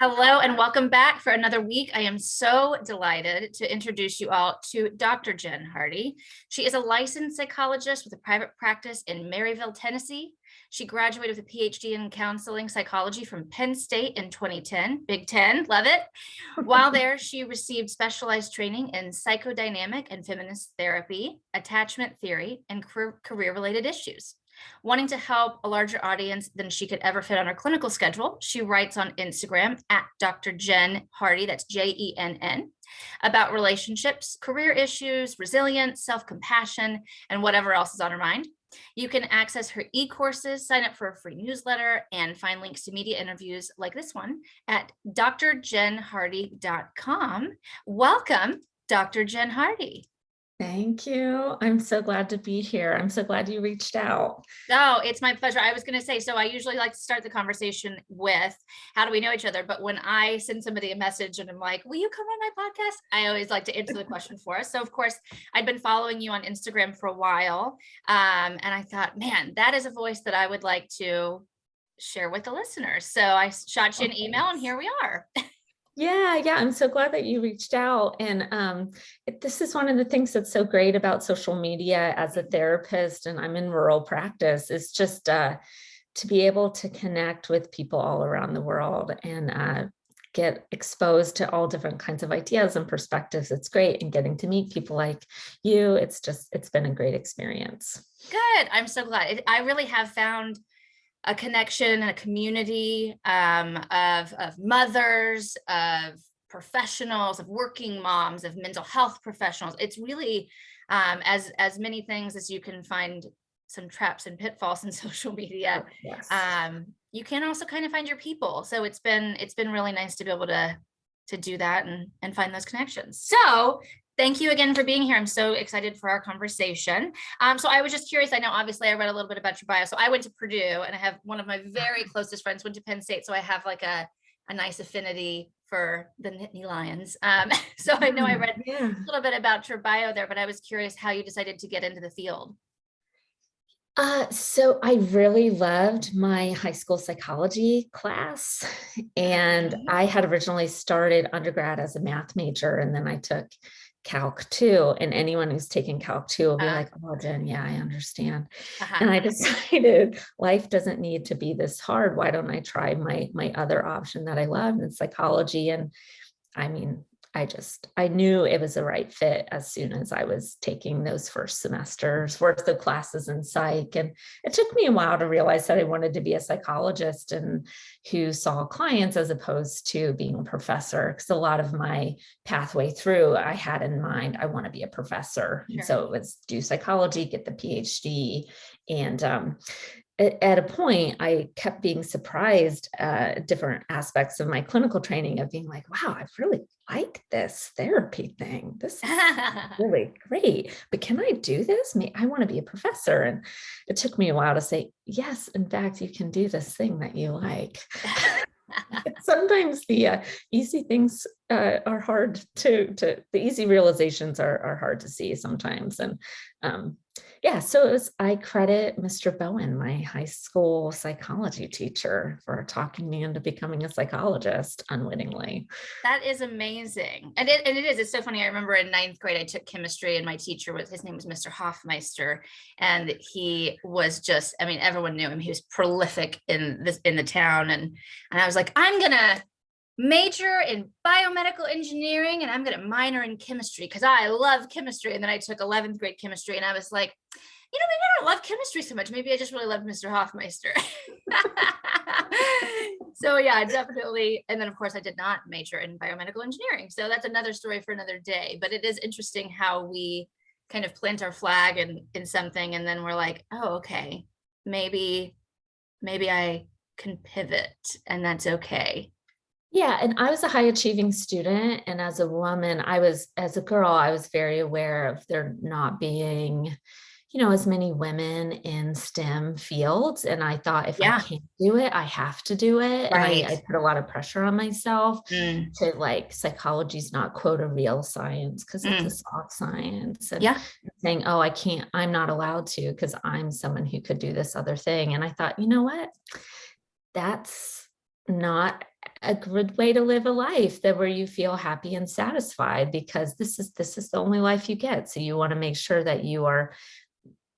Hello and welcome back for another week. I am so delighted to introduce you all to Dr. Jenn Hardy. She is a licensed psychologist with a private practice in Maryville, Tennessee. She graduated with a PhD in counseling psychology from Penn State in 2010. Big 10, love it. While there, she received specialized training in psychodynamic and feminist therapy, attachment theory, and career-related issues. Wanting to help a larger audience than she could ever fit on her clinical schedule, she writes on Instagram at Dr. Jenn Hardy, that's Jenn, about relationships, career issues, resilience, self-compassion, and whatever else is on her mind. You can access her e-courses, sign up for a free newsletter, and find links to media interviews like this one at drjennhardy.com. Welcome, Dr. Jenn Hardy. Thank you. I'm so glad to be here. I'm so glad you reached out. Oh, it's my pleasure. I was going to say, so I usually like to start the conversation with, how do we know each other? But when I send somebody a message and I'm like, will you come on my podcast? I always like to answer the question for us. So of course, I'd been following you on Instagram for a while. And I thought, man, that is a voice that I would like to share with the listeners. So I shot you an email and here we are. Yeah, I'm so glad that you reached out. And this is one of the things that's so great about social media as a therapist, and I'm in rural practice, is just to be able to connect with people all around the world and get exposed to all different kinds of ideas and perspectives. It's great. And getting to meet people like you, it's been a great experience. Good. I'm so glad. I really have found a connection and a community of mothers, of professionals, of working moms, of mental health professionals. It's really as many things as you can find some traps and pitfalls in social media. Yes. You can also kind of find your people. So it's been really nice to be able to do that and find those connections. So thank you again for being here. I'm so excited for our conversation. So I was just curious. I know, obviously, I read a little bit about your bio. So I went to Purdue, and I have one of my very closest friends went to Penn State. So I have like a nice affinity for the Nittany Lions. So I know I read a little bit about your bio there, but I was curious how you decided to get into the field. So I really loved my high school psychology class, and I had originally started undergrad as a math major, and then I took Calc 2, and anyone who's taken Calc 2 will be like, oh, Jenn, yeah, I understand. And I decided life doesn't need to be this hard. Why don't I try my other option that I love in psychology? And I mean, I knew it was the right fit as soon as I was taking those first semesters worth of classes in psych. And it took me a while to realize that I wanted to be a psychologist and who saw clients as opposed to being a professor. Because a lot of my pathway through, I had in mind, I want to be a professor. Sure. And so it was do psychology, get the PhD. And at a point, I kept being surprised at different aspects of my clinical training of being like, wow, I really like this therapy thing. This is really great, but can I do this? I want to be a professor. And it took me a while to say, yes, in fact, you can do this thing that you like. Sometimes the easy things are hard the easy realizations are hard to see sometimes. And so I credit Mr. Bowen, my high school psychology teacher, for talking me into becoming a psychologist unwittingly. That is amazing. And it's so funny. I remember in 9th grade, I took chemistry, and my teacher his name was Mr. Hoffmeister. And he was just, I mean, everyone knew him. He was prolific in the town. And I was like, I'm going to major in biomedical engineering and I'm going to minor in chemistry because I love chemistry. And then I took 11th grade chemistry, and I was like, maybe I don't love chemistry so much. Maybe I just really loved Mr. Hoffmeister. So yeah, definitely. And then of course I did not major in biomedical engineering. So that's another story for another day. But it is interesting how we kind of plant our flag in something, and then we're like, oh, okay, maybe I can pivot, and that's okay. Yeah. And I was a high achieving student. And as a woman, as a girl, I was very aware of there not being, as many women in STEM fields. And I thought, if I can't do it, I have to do it. Right. And I put a lot of pressure on myself to like, psychology is not quote a real science because it's a soft science. And saying, oh, I'm not allowed to because I'm someone who could do this other thing. And I thought, you know what? That's not a good way to live a life that where you feel happy and satisfied, because this is the only life you get. So you want to make sure that you are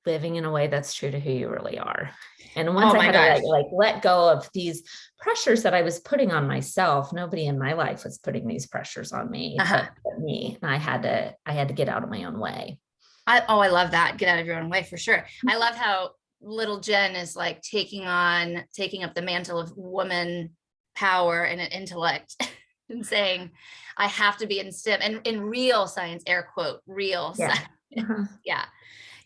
living in a way that's true to who you really are. And once Oh I my had to gosh. let go of these pressures that I was putting on myself, nobody in my life was putting these pressures on me, Uh-huh. but me. And I had to get out of my own way. I love that. Get out of your own way for sure. I love how little Jen is like taking up the mantle of woman power and an intellect and saying, I have to be in STEM and in real science, air quote, real Yeah. science. Uh-huh. Yeah.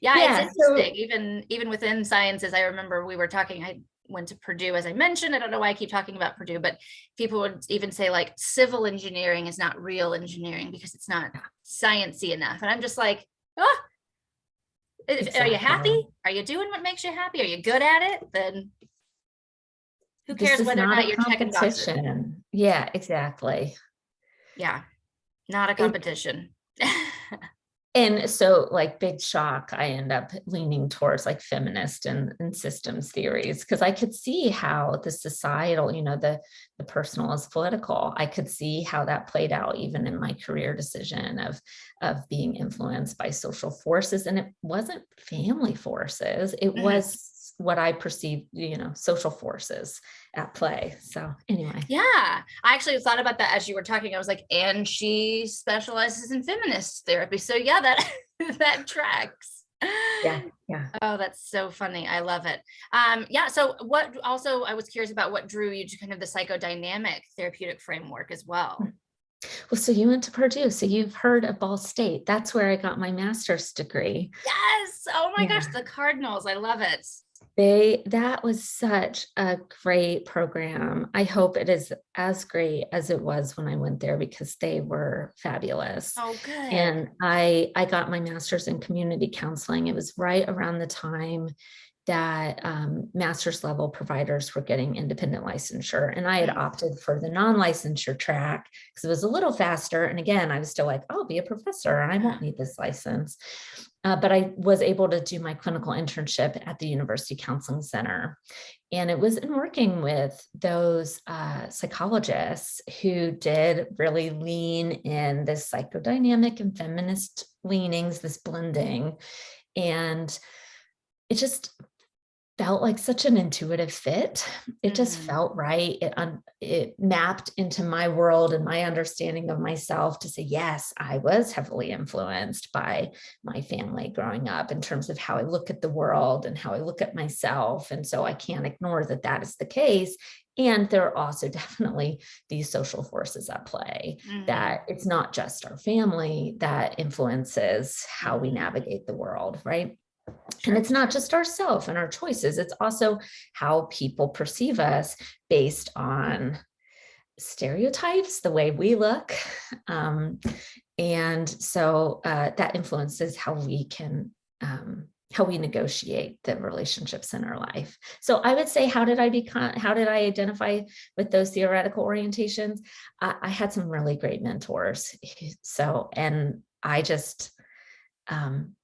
Yeah. It's Yeah. interesting. So Even within sciences, I remember we were talking, I went to Purdue, as I mentioned. I don't know why I keep talking about Purdue, but people would even say like civil engineering is not real engineering because it's not sciencey enough. And I'm just like, oh, are you happy? exactly. Are you doing what makes you happy? Are you good at it? Then who This cares is whether or not not a you're checking boxes? competition. Yeah, exactly. Yeah, not a It, competition. and so like big shock, I end up leaning towards like feminist and systems theories, because I could see how the societal, the personal is political. I could see how that played out even in my career decision of being influenced by social forces. And it wasn't family forces, it Mhm. was what I perceived, social forces at play. So anyway. Yeah, I actually thought about that as you were talking. I was like, and she specializes in feminist therapy. So yeah, that that tracks. Yeah, yeah. Oh, that's so funny. I love it. Yeah. So what also I was curious about what drew you to kind of the psychodynamic therapeutic framework as well. Well, so you went to Purdue, so you've heard of Ball State. That's where I got my master's degree. Yes. Oh my gosh, Yeah. the Cardinals. I love it. That was such a great program. I hope it is as great as it was when I went there, because they were fabulous. Oh, good. And I got my master's in community counseling. It was right around the time that master's level providers were getting independent licensure. And I had Mm, opted for the non-licensure track because it was a little faster. And again, I was still like, I'll be a professor and I won't need this license. But I was able to do my clinical internship at the University Counseling Center. And it was in working with those psychologists who did really lean in this psychodynamic and feminist leanings, this blending. And it just felt like such an intuitive fit. It just mhm. felt right. It mapped into my world and my understanding of myself to say, yes, I was heavily influenced by my family growing up in terms of how I look at the world and how I look at myself. And so I can't ignore that that is the case. And there are also definitely these social forces at play, Mhm. that it's not just our family that influences how we Mhm. navigate the world, right? And Sure. it's not just ourselves and our choices, it's also how people perceive us based on stereotypes, the way we look. Um, and so that influences how we negotiate the relationships in our life. So I would say, how did I identify with those theoretical orientations? I had some really great mentors. So, and I just, um,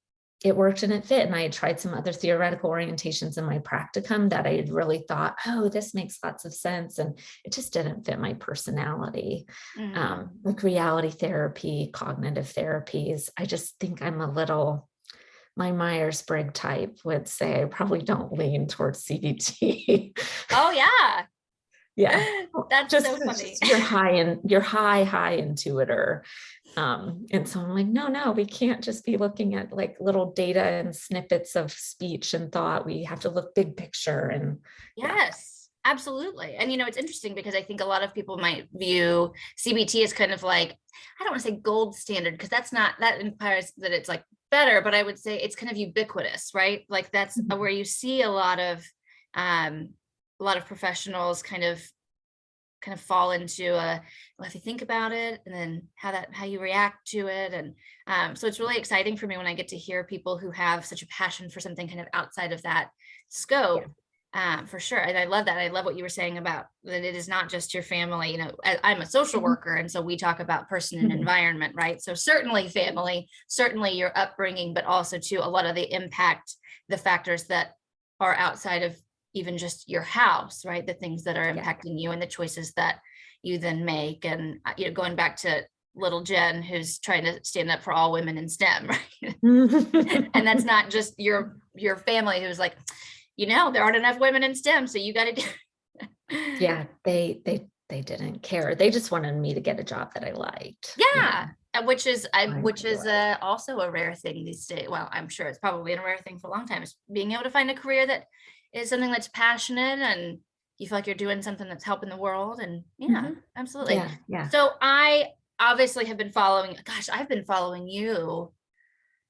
it worked and it fit. And I had tried some other theoretical orientations in my practicum that I had really thought, oh, this makes lots of sense. And it just didn't fit my personality. Mhm. Like reality therapy, cognitive therapies. I just think my Myers-Briggs type would say I probably don't lean towards CBT. Oh yeah. Yeah. That's Just, so it's funny. just your high intuitor. And so I'm like, no, we can't just be looking at like little data and snippets of speech and thought. We have to look big picture. And yeah. Yes, absolutely. And it's interesting because I think a lot of people might view CBT as kind of like, I don't want to say gold standard because that implies that it's like better, but I would say it's kind of ubiquitous, right? Like that's Mhm. where you see um a lot of professionals kind of fall into well, if you think about it and then how you react to it. And so it's really exciting for me when I get to hear people who have such a passion for something kind of outside of that Yeah. scope. For sure. And I love that. I love what you were saying about that it is not just your family. I'm a social Mhm. worker, and so we talk about person and Mhm. environment, right? So certainly family, certainly your upbringing, but also too a lot of the impact, the factors that are outside of even just your house, right? The things that are Yeah. impacting you and the choices that you then make. And, going back to little Jen, who's trying to stand up for all women in STEM, right? And that's not just your family who's like, there aren't enough women in STEM, so you got to do. Yeah, they didn't care. They just wanted me to get a job that I liked. Yeah. Which is Right. also a rare thing these days. Well, I'm sure it's probably a rare thing for a long time, is being able to find a career that is something that's passionate and you feel like you're doing something that's helping the world. And yeah, Mhm. absolutely. Yeah, yeah. So I obviously have been following, I've been following you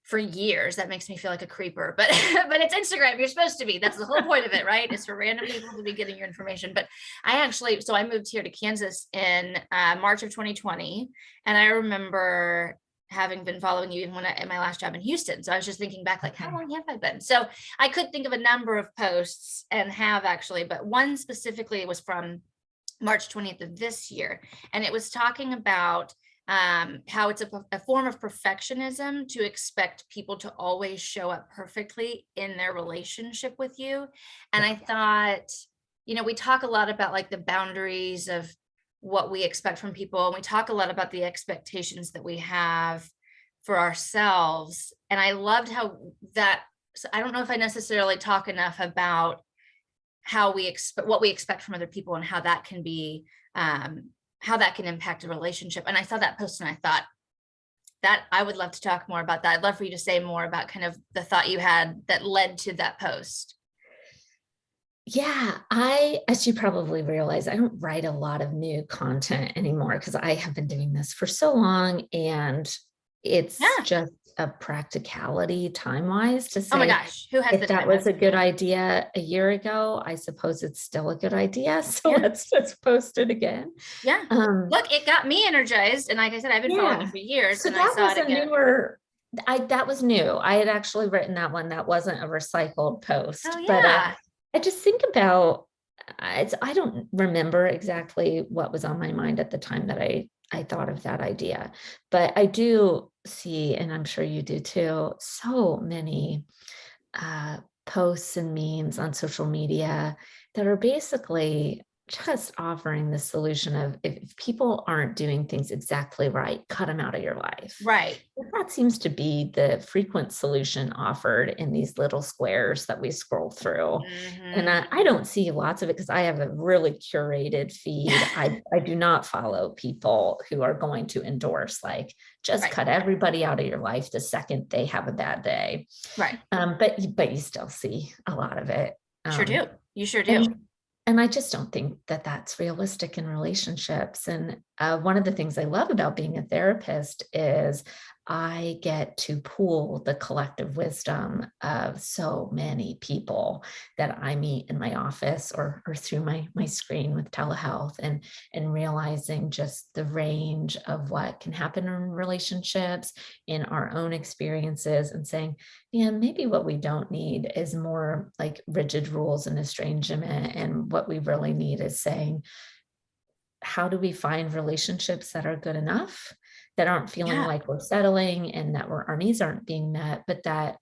for years. That makes me feel like a creeper, but but it's Instagram. You're supposed to be. That's the whole point of it, right? Is for random people to be getting your information. But I moved here to Kansas in March of 2020, and I remember having been following you even when in my last job in Houston. So I was just thinking back, like, how Okay. long have I been? So I could think of a number of posts, and have actually, but one specifically was from March 20th of this year, and it was talking about how it's a form of perfectionism to expect people to always show up perfectly in their relationship with you. And Yeah. I thought, we talk a lot about like the boundaries of what we expect from people, and we talk a lot about the expectations that we have for ourselves. And I loved how that, so I don't know if I necessarily talk enough about how we expect, what we expect from other people, and how that can impact a relationship. And I saw that post and I thought that I would love to talk more about that. I'd love for you to say more about kind of the thought you had that led to that post. Yeah, as you probably realize, I don't write a lot of new content anymore because I have been doing this for so long, and it's Yeah. just a practicality time-wise to Oh my say, gosh. Who has the if that time? was a good idea a year ago, I suppose it's still a good idea. So Yeah. let's just post it again. Yeah. Um, Look, it got me energized. And like I said, I've been following you yeah. for years, So and I that saw was it a again. newer, that was new. I had actually written that one. That wasn't a recycled Oh post, but yeah. I just think about I don't remember exactly what was on my mind at the time that I thought of that idea, but I do see, and I'm sure you do too, so many uh, posts and memes on social media that are basically just offering the solution of, if people aren't doing things exactly right, cut them out of your life. Right. That seems to be the frequent solution offered in these little squares that we scroll through. And Mm-hmm. I don't see lots of it because I have a really curated feed. I do not follow people who are going to endorse, like, just Right. cut everybody out of your life the second they have a bad day. Right. But you still see a lot of it. Sure Um, do. You sure do. and and I just don't think that that's realistic in relationships. And one of the things I love about being a therapist is I get to pool the collective wisdom of so many people that I meet in my office, or through my screen with telehealth, and realizing just the range of what can happen in relationships, in our own experiences, and saying, yeah, maybe what we don't need is more like rigid rules and estrangement. And what we really need is saying, how do we find relationships that are good enough, that aren't feeling Yeah. like we're settling, and that our needs aren't being met, but that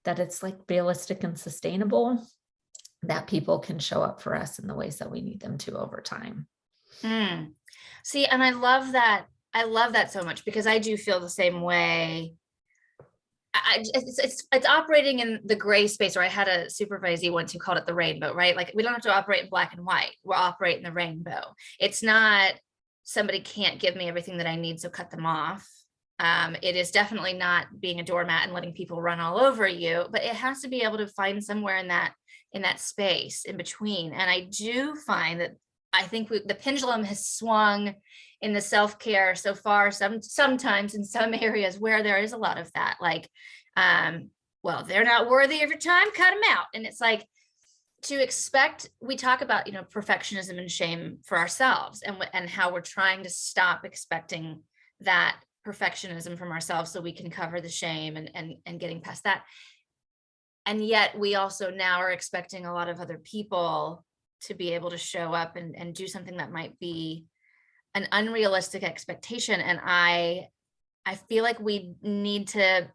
it's like realistic and sustainable, that people can show up for us in the ways that we need them to over time. Mm. See, and I love that. I love that so much, because I do feel the same way. It's operating in the gray space. Or I had a supervisee once who called it the rainbow, right? Like, we don't have to operate in black and white. We're operating the rainbow. It's not somebody can't give me everything that I need, so cut them off. It is definitely not being a doormat and letting people run all over you, but it has to be able to find somewhere in that space in between. And I do find that I think the pendulum has swung in the self-care so far, sometimes in some areas where there is a lot of that, like, well, they're not worthy of your time, cut them out. And it's like, to expect, we talk about, perfectionism and shame for ourselves, and how we're trying to stop expecting that perfectionism from ourselves so we can cover the shame, and getting past that. And yet we also now are expecting a lot of other people to be able to show up and do something that might be an unrealistic expectation. And I feel like we need to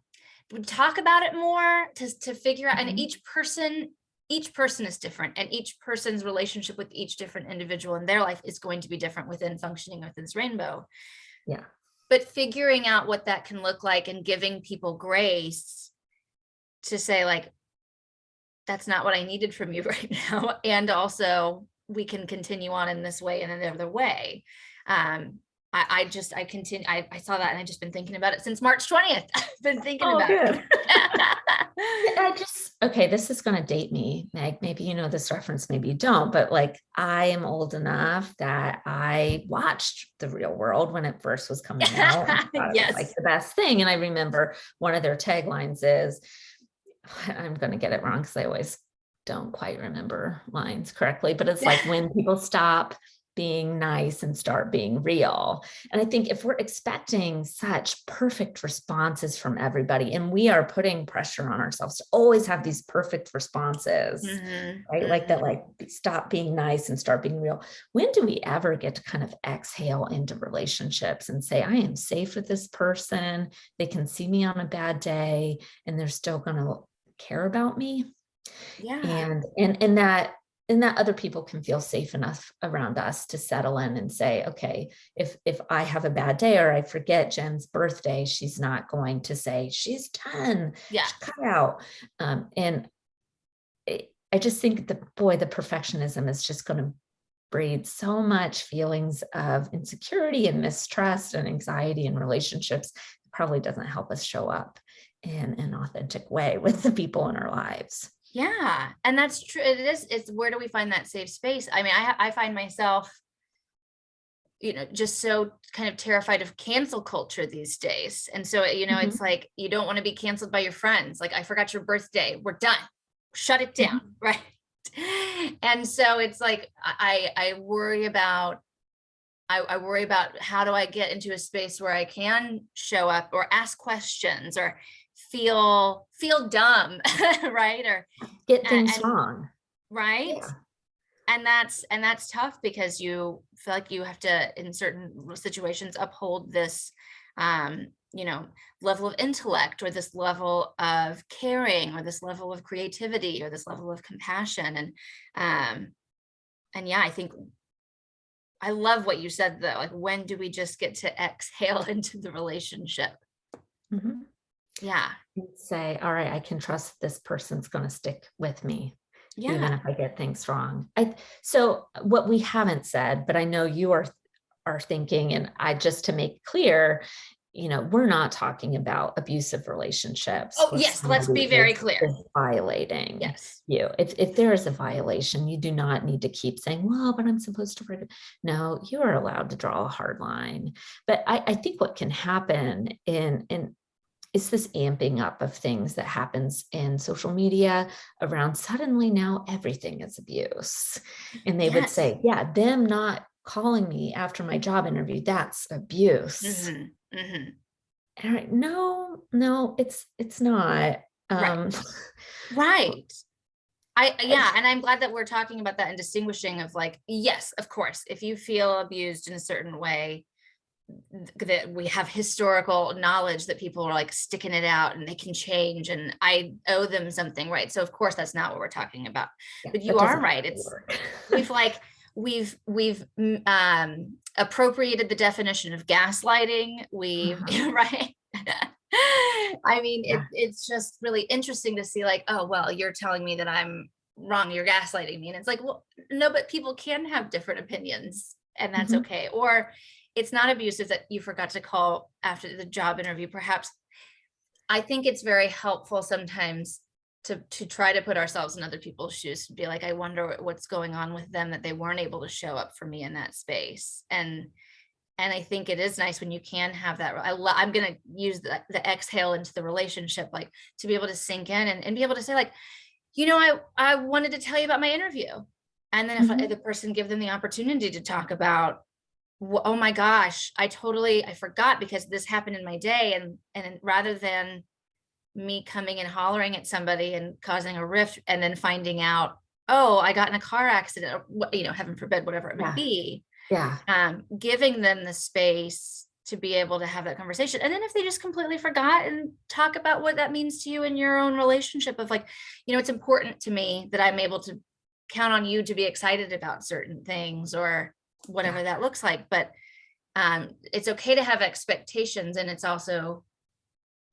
talk about it more, to figure out, and Mhm. each person each person is different, and each person's relationship with each different individual in their life is going to be different within functioning within this rainbow. Yeah. But figuring out what that can look like and giving people grace to say, like, that's not what I needed from you right now. And also we can continue on in this way and another way. I saw that and I've just been thinking about it since March 20th. I've been thinking Oh, about good. it. Okay, this is going to date me, Meg. Maybe you know this reference, maybe you don't, but like I am old enough that I watched The Real World when it first was coming out. And thought it was like Yes. the best thing. And I remember one of their taglines is, I'm going to get it wrong because I always don't quite remember lines correctly, but it's like when people stop being nice and start being real. And I think if we're expecting such perfect responses from everybody, and we are putting pressure on ourselves to always have these perfect responses, right? Like that, like stop being nice and start being real. When do we ever get to kind of exhale into relationships and say, I am safe with this person. They can see me on a bad day and they're still going to care about me. Yeah. And that other people can feel safe enough around us to settle in and say, okay, if I have a bad day or I forget Jen's birthday, she's not going to say she's done. Yeah. Cut out. And I just think the perfectionism is just going to breed so much feelings of insecurity and mistrust and anxiety in relationships. It probably doesn't help us show up in an authentic way with the people in our lives. Yeah. And that's true. It's where do we find that safe space? I mean, I find myself, just so kind of terrified of cancel culture these days. And so, it's like, you don't want to be canceled by your friends. Like, I forgot your birthday. We're done. Shut it down. Right. And so it's like, I worry about how do I get into a space where I can show up or ask questions or feel dumb, right? Or get things wrong. Right. Yeah. And that's tough because you feel like you have to, in certain situations, uphold this, level of intellect or this level of caring or this level of creativity or this level of compassion. And yeah, I think I love what you said though. Like, when do we just get to exhale into the relationship? Mm-hmm. Yeah. Say, all right, I can trust this person's going to stick with me, Yeah. even if I get things wrong. So what we haven't said, but I know you are thinking, and just to make clear, we're not talking about abusive relationships. Oh, yes. Let's be very clear. Is violating yes. you. If there is a violation, you do not need to keep saying, well, but I'm supposed to forgive. No, you are allowed to draw a hard line. But I think what can happen is this amping up of things that happens in social media around suddenly now everything is abuse. And they would say, yeah, them not calling me after my job interview, that's abuse. And I'm like, no, it's not. Right. And I'm glad that we're talking about that and distinguishing of like, yes, of course, if you feel abused in a certain way, that we have historical knowledge that people are like sticking it out and they can change and I owe them something, right? So of course that's not what we're talking about. Yeah, but you are right. It's we've appropriated the definition of gaslighting. Right. I mean, it's just really interesting to see like, oh, well, you're telling me that I'm wrong. You're gaslighting me. And it's like, well, no, but people can have different opinions and that's okay. Or it's not abusive that you forgot to call after the job interview. Perhaps I think it's very helpful sometimes to try to put ourselves in other people's shoes, to be like, I wonder what's going on with them that they weren't able to show up for me in that space. And I think it is nice when you can have that. I'm going to use the exhale into the relationship, like to be able to sink in and be able to say like, I wanted to tell you about my interview. And then if the person give them the opportunity to talk about, oh my gosh, I forgot because this happened in my day. And rather than me coming and hollering at somebody and causing a rift and then finding out, oh, I got in a car accident, or, heaven forbid, whatever it might be. Yeah. Giving them the space to be able to have that conversation. And then if they just completely forgot, and talk about what that means to you in your own relationship of like, it's important to me that I'm able to count on you to be excited about certain things or whatever Yeah. that looks like. But it's okay to have expectations, and it's also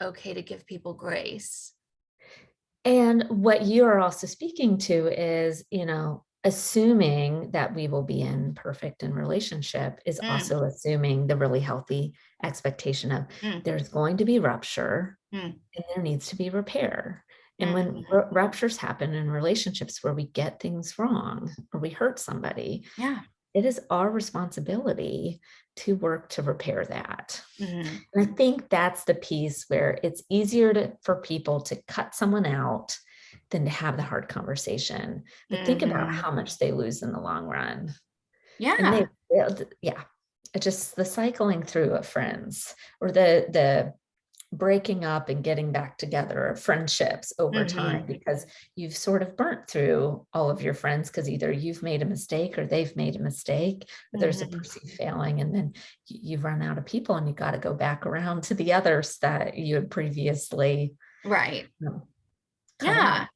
okay to give people grace. And what you are also speaking to is, assuming that we will be in perfect in relationship is Mm, also assuming the really healthy expectation of mm, there's going to be rupture mm, and there needs to be repair. And when mhm. ruptures happen in relationships where we get things wrong or we hurt somebody, Yeah. it is our responsibility to work to repair that. Mhm. And I think that's the piece where it's easier for people to cut someone out than to have the hard conversation. But think about Mhm. how much they lose in the long run. And Yeah. yeah, it's just the cycling through of friends or the breaking up and getting back together of friendships over time Mhm. because you've sort of burnt through all of your friends because either you've made a mistake or they've made a mistake or there's a Mhm. perceived failing, and then you've run out of people and you got to go back around to the others that you had previously Right. cut out. Yeah.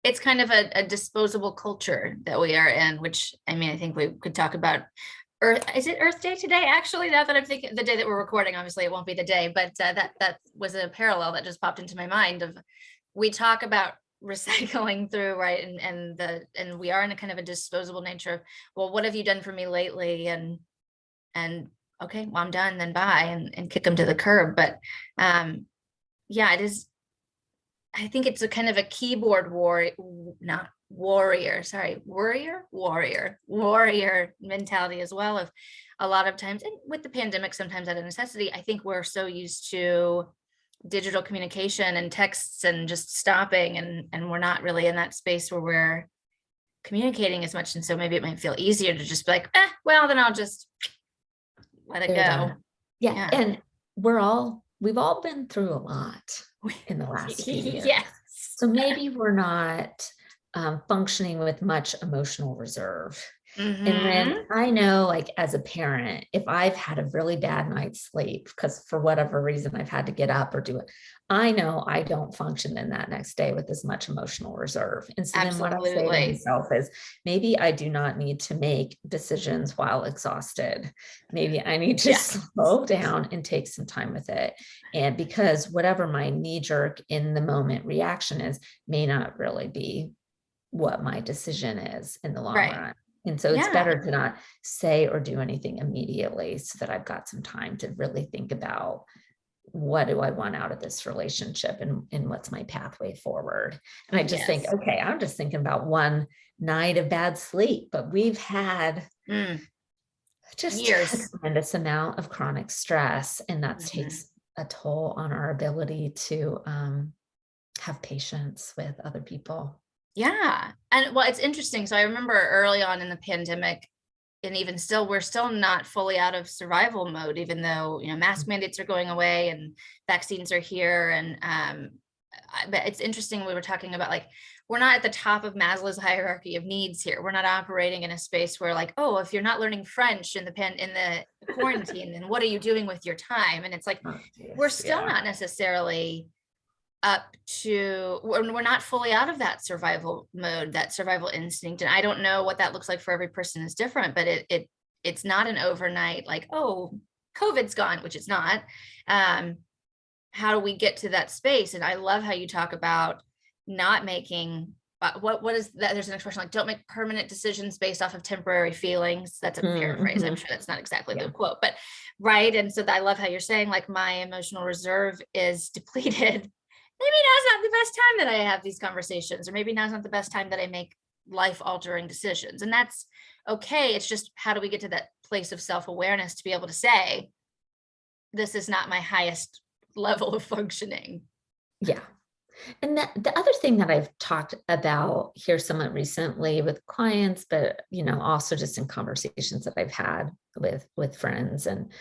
It's kind of a disposable culture that we are in, which I mean, I think we could talk about Earth. Is it Earth Day today? Actually, now that I'm thinking, the day that we're recording, obviously it won't be the day, but that was a parallel that just popped into my mind of, we talk about recycling through, right? And we are in a kind of a disposable nature of, well, what have you done for me lately? And okay, well, I'm done, then bye, and kick them to the curb. But yeah, it is. I think it's a kind of a keyboard not warrior, sorry, warrior mentality as well. Of a lot of times, and with the pandemic, sometimes out of necessity, I think we're so used to digital communication and texts and just stopping, and we're not really in that space where we're communicating as much. And so maybe it might feel easier to just be like, well, then I'll just let it They're go. done. Yeah. Yeah. And we've all been through a lot in the last few years. Yes. So maybe we're not functioning with much emotional reserve. And when Hmm. I know, like as a parent, if I've had a really bad night's sleep, because for whatever reason I've had to get up or do it, I know I don't function in that next day with as much emotional reserve. And so then what I say to Absolutely. myself is maybe I do not need to make decisions while exhausted. Maybe I need to Yeah. slow down and take some time with it. And because whatever my knee jerk in the moment reaction is may not really be what my decision is in the long Right. run. And so it's Yeah. better to not say or do anything immediately so that I've got some time to really think about what do I want out of this relationship and what's my pathway forward. And I just think, Yes. okay, I'm just thinking about one night of bad sleep, but we've had Mm. just a Years. tremendous amount of chronic stress, and that Mhm. takes a toll on our ability to have patience with other people. Yeah. And well, it's interesting. So I remember early on in the pandemic, and even still, we're still not fully out of survival mode, even though, mask mandates are going away and vaccines are here. And but it's interesting. We were talking about like, we're not at the top of Maslow's hierarchy of needs here. We're not operating in a space where like, oh, if you're not learning French in the quarantine, then what are you doing with your time? And it's like, Oh, we're geez, still yeah. not necessarily up to, we're not fully out of that survival mode, that survival instinct. And I don't know what that looks like for every person is different, but it's not an overnight like, oh, COVID's gone, which it's not. um how do we get to that space? And I love how you talk about not making what is that, there's an expression like, don't make permanent decisions based off of temporary feelings. That's a paraphrase, I'm Mhm. sure that's not exactly Yeah. the quote, but right. And so I love how you're saying like, my emotional reserve is depleted. Maybe now's not the best time that I have these conversations, or maybe now's not the best time that I make life altering decisions. And that's okay. It's just, how do we get to that place of self awareness to be able to say, this is not my highest level of functioning? Yeah. And the other thing that I've talked about here somewhat recently with clients, but also just in conversations that I've had with friends and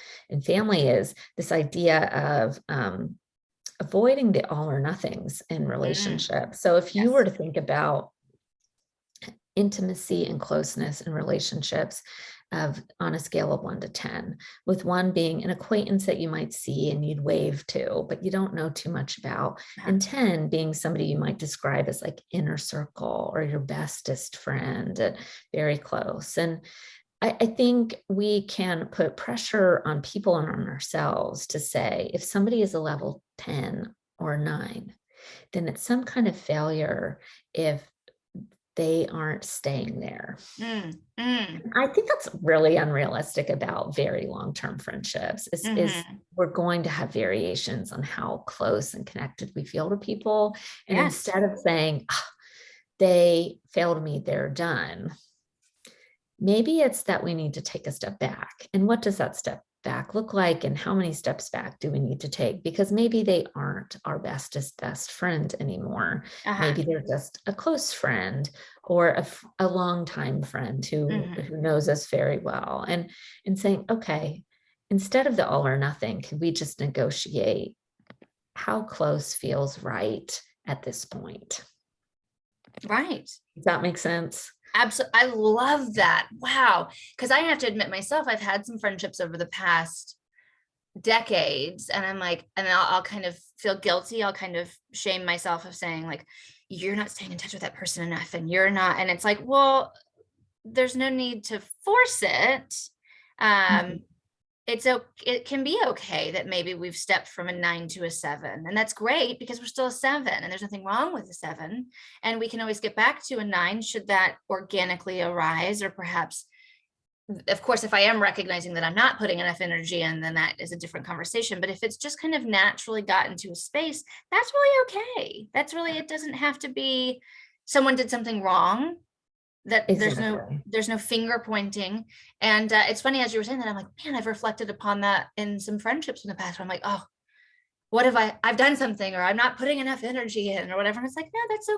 family is this idea of avoiding the all or nothings in Mm, relationships. So if you were yes. to think about intimacy and closeness in relationships, on a scale of 1 to 10, with 1 being an acquaintance that you might see and you'd wave to, but you don't know too much about, Uh-huh. and 10 being somebody you might describe as like inner circle or your bestest friend, very close. And I think we can put pressure on people and on ourselves to say, if somebody is a level 10 or 9, then it's some kind of failure if they aren't staying there. Mm, mm, I think that's really unrealistic about very long-term friendships is mhm. we're going to have variations on how close and connected we feel to people. And Yes. instead of saying, "Ah, they failed me, they're done," maybe it's that we need to take a step back. And what does that step back look like? And how many steps back do we need to take? Because maybe they aren't our bestest best friend anymore. Uh-huh. Maybe they're just a close friend or a longtime friend Mhm. who knows us very well. And saying, okay, instead of the all or nothing, can we just negotiate how close feels right at this point? Right. Does that make sense? Absolutely. I love that. Wow. Because I have to admit myself, I've had some friendships over the past decades, and I'm like, and I'll kind of feel guilty. I'll kind of shame myself of saying like, you're not staying in touch with that person enough, and you're not. And it's like, well, there's no need to force it. Mhm. Um, it can be okay that maybe we've stepped from a 9 to a 7, and that's great because we're still a 7 and there's nothing wrong with a 7, and we can always get back to a 9 should that organically arise, or perhaps, of course, if I am recognizing that I'm not putting enough energy in, then that is a different conversation. But if it's just kind of naturally gotten to a space, that's really okay. That's really, it doesn't have to be someone did something wrong, that Exactly. there's no finger pointing. And it's funny, as you were saying that, I'm like, man, I've reflected upon that in some friendships in the past where I'm like, oh, what have I've done something, or I'm not putting enough energy in, or whatever. And it's like, no, that's so,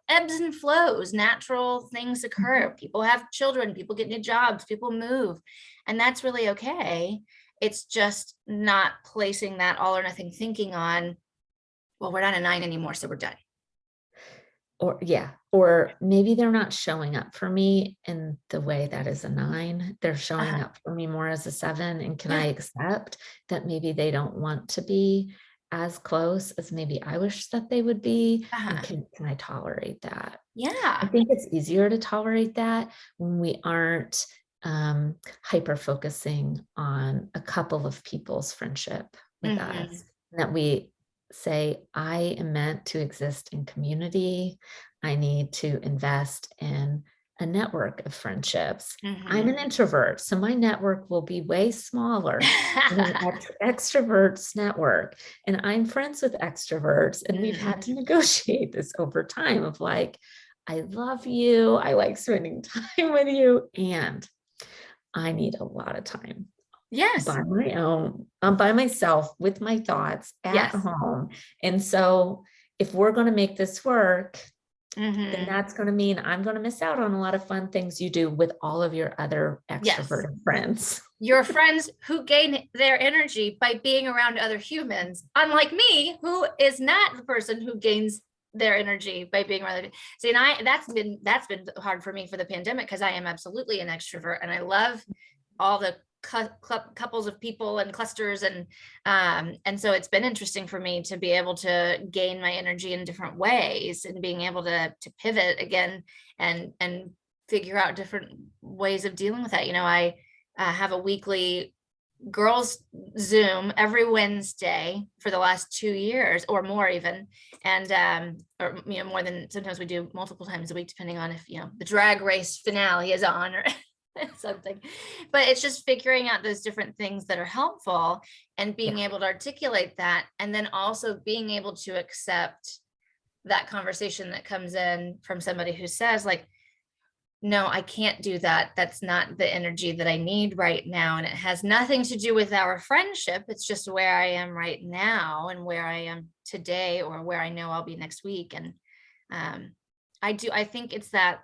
ebbs and flows, natural things Mhm. occur. People have children, people get new jobs, people move, and that's really okay. It's just not placing that all or nothing thinking on, well, we're not a 9 anymore, so we're done. Or yeah, or maybe they're not showing up for me in the way that is a 9. They're showing Uh-huh. up for me more as a 7. And can I Yeah. accept that maybe they don't want to be as close as maybe I wish that they would be? And Uh-huh. can I tolerate that? I Yeah. think it's easier to tolerate that when we aren't hyper focusing on a couple of people's friendship with Hmm. us, and that we say, I am meant to exist in community. I need to invest in a network of friendships. I'm Hmm. an introvert, so my network will be way smaller than an extrovert's network. And I'm friends with extroverts, and we've Mhm. had to negotiate this over time of like, I love you. I like spending time with you. And I need a lot of time Yes. by my own, by myself with my thoughts at Yes. home. And so if we're going to make this work, then Hmm. that's going to mean I'm going to miss out on a lot of fun things you do with all of your other Yes. extroverted friends. Your friends who gain their energy by being around other humans, unlike me, who is not the person who gains their energy by being around other. See, and that's been hard for me for the pandemic, because I am absolutely an extrovert and I love all the couples of people and clusters, and so it's been interesting for me to be able to gain my energy in different ways, and being able to pivot again, and figure out different ways of dealing with that. I have a weekly girls Zoom every Wednesday for the last 2 years or more even. And or more than, sometimes we do multiple times a week, depending on if the drag race finale is on, or something. But it's just figuring out those different things that are helpful, and being Yeah. able to articulate that, and then also being able to accept that conversation that comes in from somebody who says like, no, I can't do that. That's not the energy that I need right now. And it has nothing to do with our friendship. It's just where I am right now, and where I am today, or where I know I'll be next week. And um, I think it's that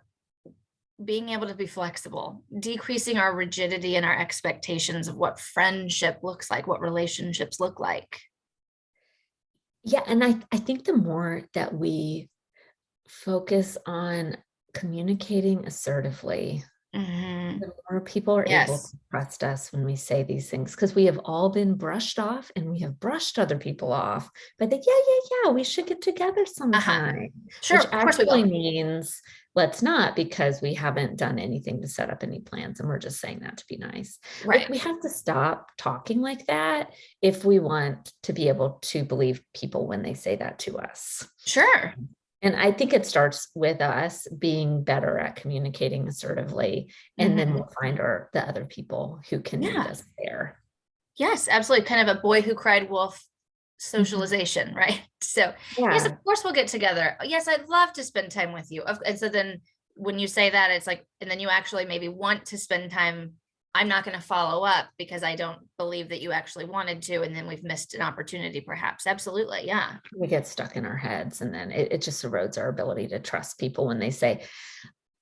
being able to be flexible, decreasing our rigidity and our expectations of what friendship looks like, what relationships look like. Yeah. And I think the more that we focus on communicating assertively Mhm. The more people are able Yes. to trust us when we say these things, because we have all been brushed off and we have brushed other people off. But they, yeah, we should get together Uh-huh. sometime, Sure, which of course we actually will. means let's not, because we haven't done anything to set up any plans. And we're just saying that to be nice. Like, Right. we have to stop talking like that if we want to be able to believe people when they say that to us. Sure. And I think it starts with us being better at communicating assertively, and then Mhm. we'll find the other people who can meet Yeah. us there. Yes, absolutely. Kind of a boy who cried wolf Mhm. socialization, right? So, yes, of Yeah, course we'll get together. Yes, I'd love to spend time with you. And so then when you say that, it's like, and then you actually maybe want to spend time. I'm not going to follow up because I don't believe that you actually wanted to. And then we've missed an opportunity, perhaps. Absolutely. Yeah. we get stuck in our heads, and then it just erodes our ability to trust people when they say,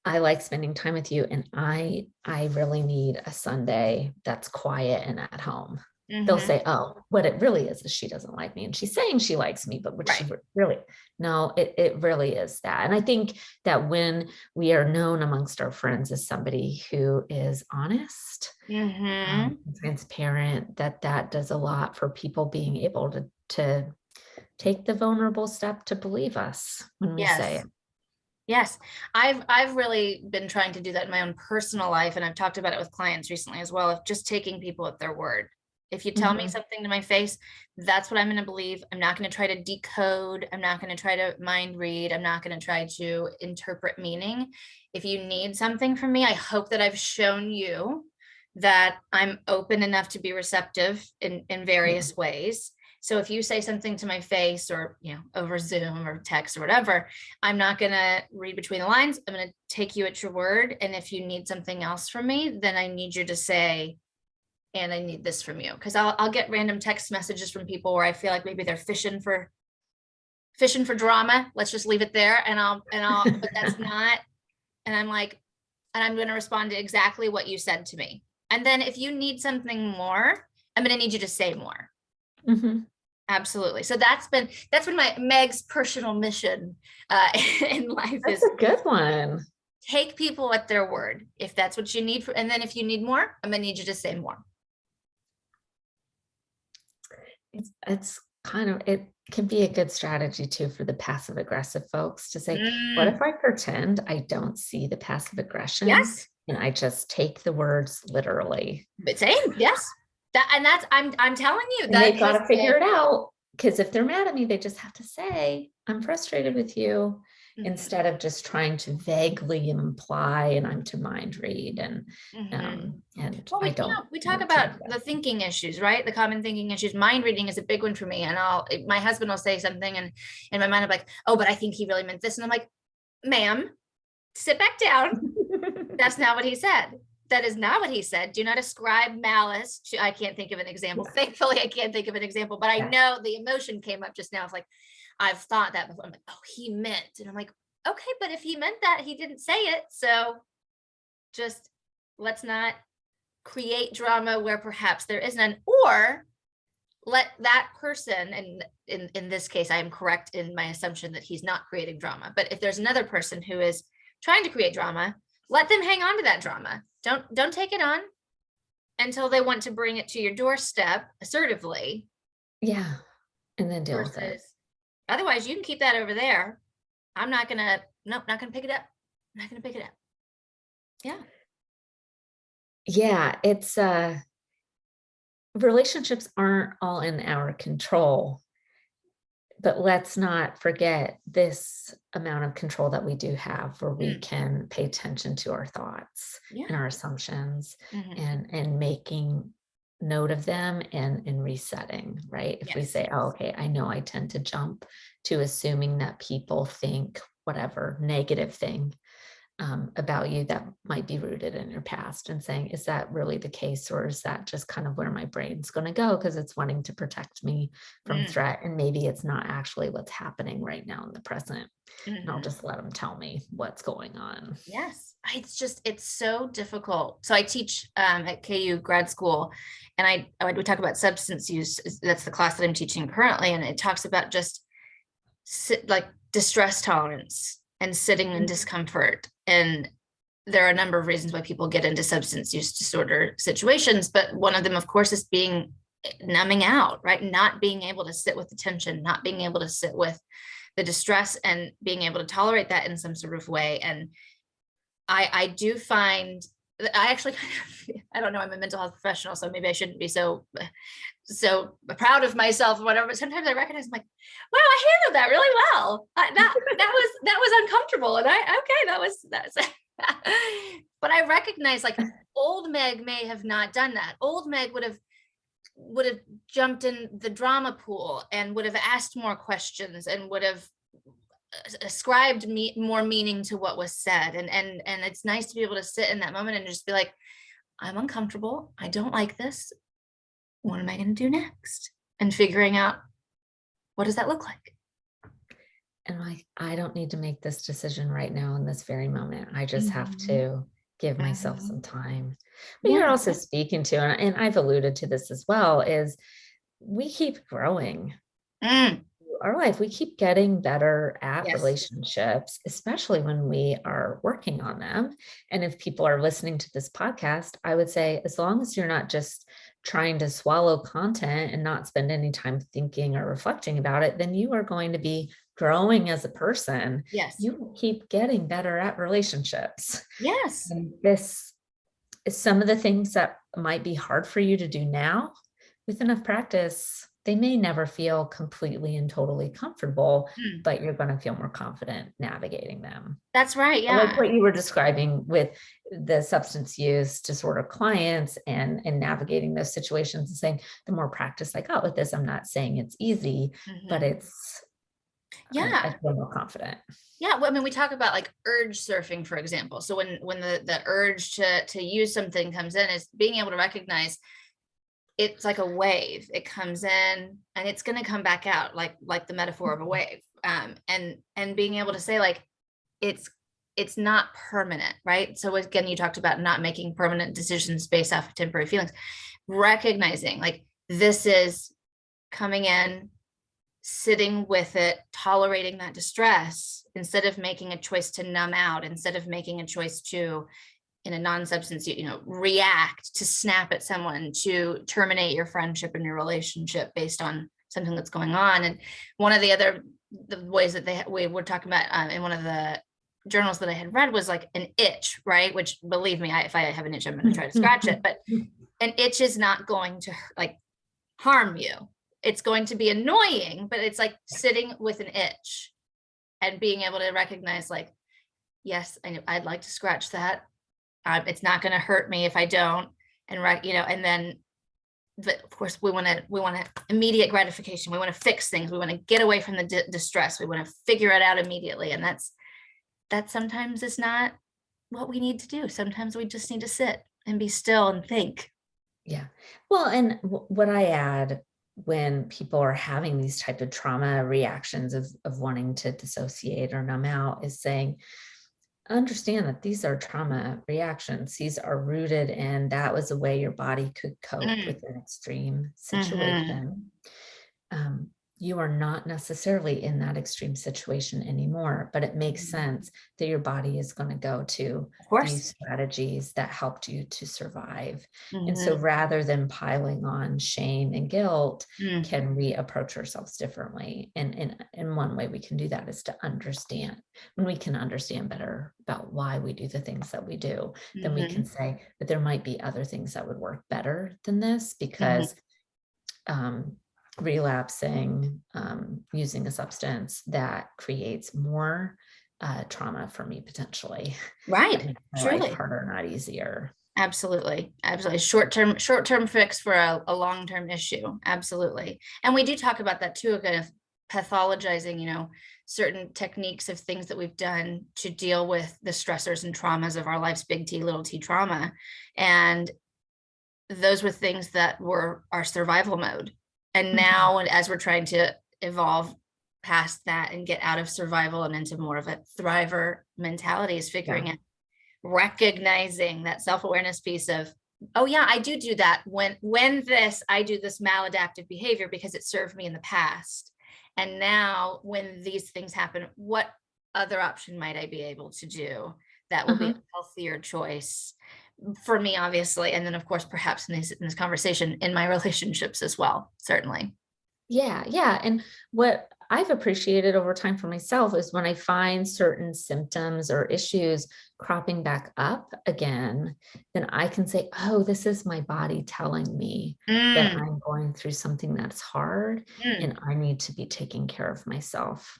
I like spending time with you, and I really need a Sunday that's quiet and at home. They'll Hmm. say, oh, what it really is she doesn't like me. And she's saying she likes me, but what she Right. really, no, it really is that. And I think that when we are known amongst our friends as somebody who is honest, Hmm. transparent, that does a lot for people being able to take the vulnerable step to believe us when we say Yes. it. Yes, I've really been trying to do that in my own personal life, and I've talked about it with clients recently as well, of just taking people at their word. If you tell me Mhm. something to my face, that's what I'm going to believe. I'm not going to try to decode. I'm not going to try to mind read. I'm not going to try to interpret meaning. If you need something from me, I hope that I've shown you that I'm open enough to be receptive in Yeah. various ways. So if you say something to my face or, over Zoom or text or whatever, I'm not going to read between the lines. I'm going to take you at your word. And if you need something else from me, then I need you to say, and I need this from you. Cause I'll get random text messages from people where I feel like maybe they're fishing for drama. Let's just leave it there. But that's not, and I'm like, and I'm going to respond to exactly what you said to me. And then if you need something more, I'm going to need you to say more. Mhm. Absolutely. So that's been my Meg's personal mission in life That's is a good one. take people at their word. If that's what you need and then if you need more, I'm gonna need you to say more. It's kind of, it can be a good strategy too for the passive aggressive folks to say, what Mm, if I pretend I don't see the passive aggression yes, and I just take the words literally? but same. Yes, that's I'm telling you And that they've got has to figure been. it out, because if they're mad at me, they just have to say, I'm frustrated with you, Mhm, instead of just trying to vaguely imply and I'm to mind read, mhm. and Well, I we don't we talk like to do about that. the thinking issues, right? The common thinking issues. Mind reading is a big one for me, and my husband will say something, and in my mind I'm like, oh, but I think he really meant this, and I'm like, ma'am, sit back down. That's not what he said. That is not what he said. Do not ascribe malice to, I can't think of an example. Yeah, Thankfully, I can't think of an example, but I yeah. know the emotion came up just now. It's like, I've thought that before. I'm like, oh, he meant. And I'm like, okay, but if he meant that, he didn't say it. So just let's not create drama where perhaps there is none, or let that person, and in this case, I am correct in my assumption that he's not creating drama. But if there's another person who is trying to create drama, let them hang on to that drama. Don't take it on until they want to bring it to your doorstep assertively, Yeah, and then deal with it. versus otherwise you can keep that over there. I'm not gonna, nope, not gonna pick it up. I'm not gonna pick it up. Yeah. Yeah, it's relationships aren't all in our control, but let's not forget this amount of control that we do have, where we Mm, can pay attention to our thoughts and yeah. our assumptions, Hmm. and making note of them, and resetting, right? If we Yes. say, oh, okay, I know I tend to jump to assuming that people think whatever negative thing about you that might be rooted in your past, and saying, is that really the case? Or is that just kind of where my brain's going to go because it's wanting to protect me from Mm, threat? And maybe it's not actually what's happening right now in the present. And I'll hmm. just let them tell me what's going on. Yes, it's so difficult. So I teach at KU grad school, and we talk about substance use. That's the class that I'm teaching currently, and it talks about just like distress tolerance and sitting in Mhm. discomfort. And there are a number of reasons why people get into substance use disorder situations, but one of them, of course, is numbing out, right? Not being able to sit with the tension, not being able to sit with the distress, and being able to tolerate that in some sort of way. And I do find that I actually I don't know, I'm a mental health professional, so maybe I shouldn't be so proud of myself or whatever, but sometimes I recognize, I'm like, wow, I handled that really well. That was uncomfortable, and that's but I recognize, like, old Meg may have not done that. Old Meg would have jumped in the drama pool and would have asked more questions and would have ascribed more meaning to what was said. And it's nice to be able to sit in that moment and just be like, I'm uncomfortable. I don't like this. What am I going to do next? And figuring out, what does that look like? And I don't need to make this decision right now in this very moment. I just have to give myself some time. What you're also speaking to, and I've alluded to this as well, is we keep growing. Our life, we keep getting better at relationships, especially when we are working on them. And if people are listening to this podcast, I would say, as long as you're not just trying to swallow content and not spend any time thinking or reflecting about it, then you are going to be growing as a person. Yes. You will keep getting better at relationships. Yes. And this is some of the things that might be hard for you to do now. With enough practice, they may never feel completely and totally comfortable, but you're going to feel more confident navigating them. That's right. Yeah. Like what you were describing with the substance use disorder clients and navigating those situations, and saying, the more practice I got with this, I'm not saying it's easy, but it's, I feel more confident. Yeah. Well, I mean, we talk about like urge surfing, for example. So when the urge to use something comes in, is being able to recognize it's like a wave. It comes in and it's going to come back out, like the metaphor of a wave. And being able to say, like, it's not permanent, right? So again, you talked about not making permanent decisions based off of temporary feelings, recognizing, like, this is coming in, sitting with it, tolerating that distress, instead of making a choice to numb out, instead of making a choice to, in a non-substance, react, to snap at someone, to terminate your friendship and your relationship based on something that's going on. And one of the ways that we were talking about in one of the journals that I had read was like an itch, right? Which, believe me, if I have an itch, I'm going to try to scratch it. But an itch is not going to like harm you. It's going to be annoying, but it's like sitting with an itch and being able to recognize, like, yes, I'd like to scratch that. It's not going to hurt me if I don't. And then, but of course, we want to immediate gratification. We want to fix things. We want to get away from the distress. We want to figure it out immediately. And that sometimes is not what we need to do. Sometimes we just need to sit and be still and think. Yeah. Well, and what I add when people are having these type of trauma reactions of wanting to dissociate or numb out is saying, understand that these are trauma reactions. These are rooted in that was a way your body could cope with an extreme situation. You are not necessarily in that extreme situation anymore, but it makes sense that your body is going to go to these strategies that helped you to survive. And so rather than piling on shame and guilt, can we approach ourselves differently? And one way we can do that is to understand. When we can understand better about why we do the things that we do, then we can say that there might be other things that would work better than this, because relapsing, using a substance that creates more trauma for me potentially. Right. Truly. Life harder, not easier. Absolutely. Short-term fix for a long-term issue. Absolutely. And we do talk about that too, kind of pathologizing, certain techniques of things that we've done to deal with the stressors and traumas of our life's big T, little t trauma. And those were things that were our survival mode. And now, as we're trying to evolve past that and get out of survival and into more of a thriver mentality, is figuring out, recognizing that self-awareness piece of, oh yeah, I do that when I do this maladaptive behavior because it served me in the past. And now when these things happen, what other option might I be able to do that will be a healthier choice for me, obviously. And then of course, perhaps in this conversation, in my relationships as well, certainly. Yeah, yeah. And what I've appreciated over time for myself is when I find certain symptoms or issues cropping back up again, then I can say, oh, this is my body telling me that Mm, I'm going through something that's hard mm. and I need to be taking care of myself.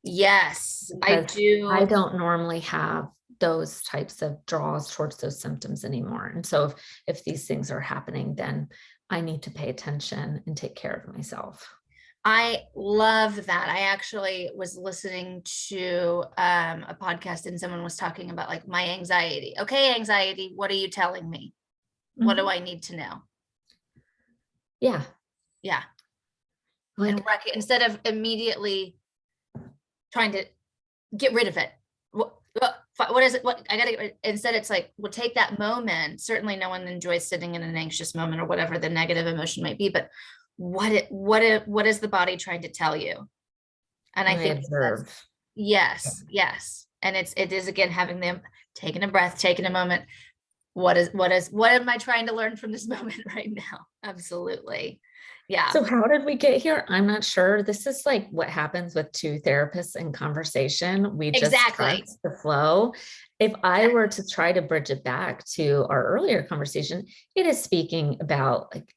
Yes, I Because I do. don't normally have those types of draws towards those symptoms anymore. And so if these things are happening, then I need to pay attention and take care of myself. I love that. I actually was listening to a podcast and someone was talking about like my anxiety. Okay, anxiety, what are you telling me? What do Mhm. I need to know? Yeah. Yeah. And Like, instead of immediately trying to get rid of it. What is it? What I gotta get rid. Instead, it's like, we'll take that moment. Certainly no one enjoys sitting in an anxious moment or whatever the negative emotion might be, but what is the body trying to tell you? And I and I think that's observe. Yeah. yes, yes. And it is again having them taking a breath, taking a moment. What am I trying to learn from this moment right now? Absolutely. Yeah, So how did we get here? I'm not sure. This is like what happens with two therapists in conversation. We just exactly. trust the flow. If I were Exactly. to try to bridge it back to our earlier conversation, it is speaking about like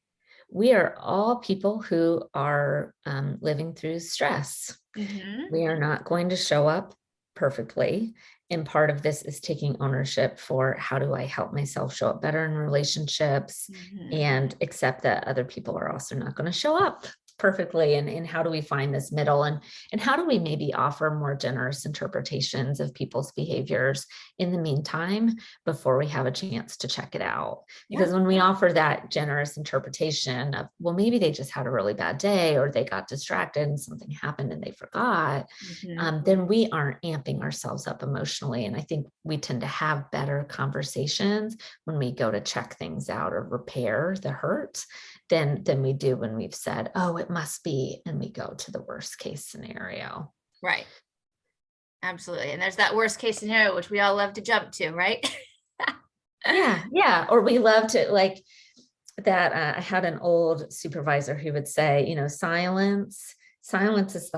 we are all people who are living through stress. Mm-hmm. We are not going to show up perfectly. And part of this is taking ownership for how do I help myself show up better in relationships Mm-hmm. and accept that other people are also not going to show up perfectly, and how do we find this middle, and how do we maybe offer more generous interpretations of people's behaviors in the meantime before we have a chance to check it out. Yeah. Because when we offer that generous interpretation of, well, maybe they just had a really bad day or they got distracted and something happened and they forgot, Mm-hmm. then we aren't amping ourselves up emotionally. And I think we tend to have better conversations when we go to check things out or repair the hurt than we do when we've said, oh, it must be, and we go to the worst case scenario. Right. Absolutely. And there's that worst case scenario, which we all love to jump to, right? Yeah, yeah. Or we love to like that. I had an old supervisor who would say, silence is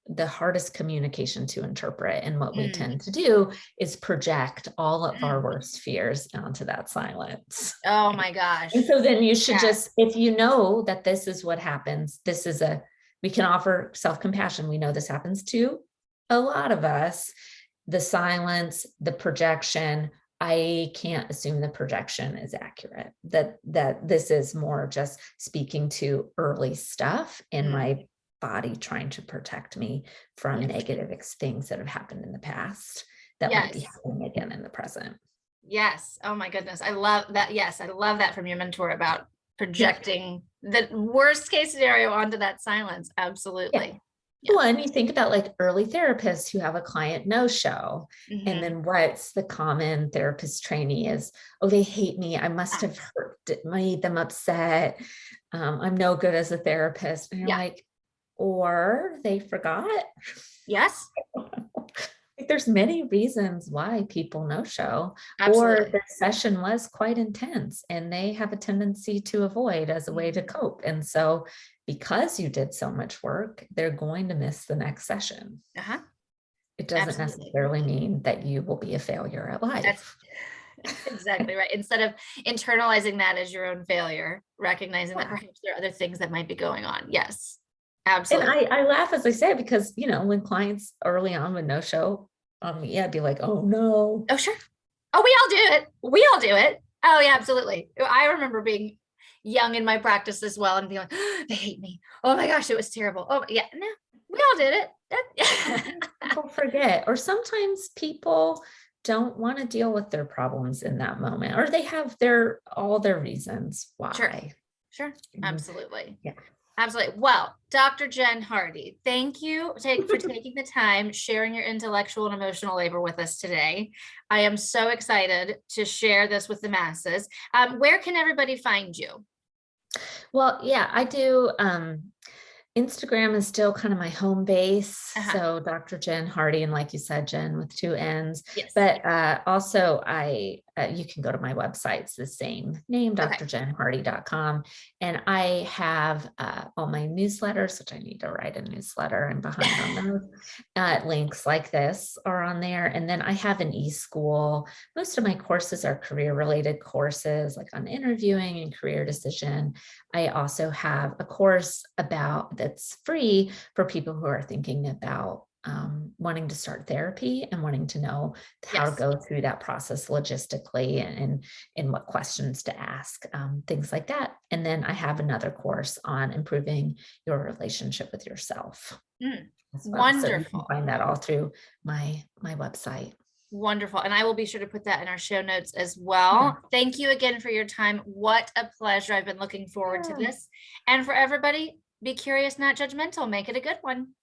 the hardest communication to interpret. And what we Mm, tend to do is project all of our mm. worst fears onto that silence. Oh my And gosh. so then you should Yes. just, if you know that this is what happens, we can offer self-compassion. We know this happens to a lot of us. The silence, the projection, I can't assume the projection is accurate. That this is more just speaking to early stuff in Mm, my body trying to protect me from yes. negative things that have happened in the past that might be Yes. happening again in the present. Yes. Oh my goodness. I love that. Yes. I love that from your mentor about Yeah. projecting the worst case scenario onto that silence. Yeah. Absolutely. Yeah. Well, and you think about like early therapists who have a client no show. And Mm-hmm. then what's the common therapist trainee is, oh, they hate me. I must Ah, have made them upset. I'm no good as a therapist. And you're yeah. like, or they forgot. Yes. Like there's many reasons why people no show, or Absolutely. the session was quite intense and they have a tendency to avoid as a way to Mhm. cope. And so because you did so much work, they're going to miss the next session. Uh-huh. It doesn't Absolutely. necessarily mean that you will be a failure at That's life. exactly right. Instead of internalizing that as your own failure, recognizing that Yeah. perhaps there are other things that might be going on. Yes, And absolutely. I laugh as I say, because, when clients early on would no show on me, I'd be like, oh no. Oh, sure. Oh, we all do it. We all do it. Oh, yeah, absolutely. I remember being young in my practice as well and being like, oh, they hate me. Oh my gosh, it was terrible. Oh, yeah, no, we all did it. People forget, or sometimes people don't want to deal with their problems in that moment, or they have all their reasons Sure, why. sure. And Absolutely. yeah. Absolutely. Well, Dr. Jenn Hardy, thank you for taking the time, sharing your intellectual and emotional labor with us today. I am so excited to share this with the masses. Where can everybody find you? Well, yeah, I do. Instagram is still kind of my home base. Uh-huh. So Dr. Jenn Hardy, and like you said, Jen with two N's. Yes. But also you can go to my website. It's the same name, Okay. drjennhardy.com. And I have all my newsletters, which I need to write a newsletter. I'm behind on those. Links like this are on there. And then I have an e-school. Most of my courses are career related courses, like on interviewing and career decision. I also have a course that's free for people who are thinking about wanting to start therapy and wanting to know how to Yes. go through that process logistically and what questions to ask, things like that. And then I have another course on improving your relationship with yourself Mm. as well. So you can Wonderful. find that all through my website. Wonderful. And I will be sure to put that in our show notes as Yeah. well. Thank you again for your time. What a pleasure. I've been looking forward to Yeah. this. And for everybody, be curious, not judgmental. Make it a good one.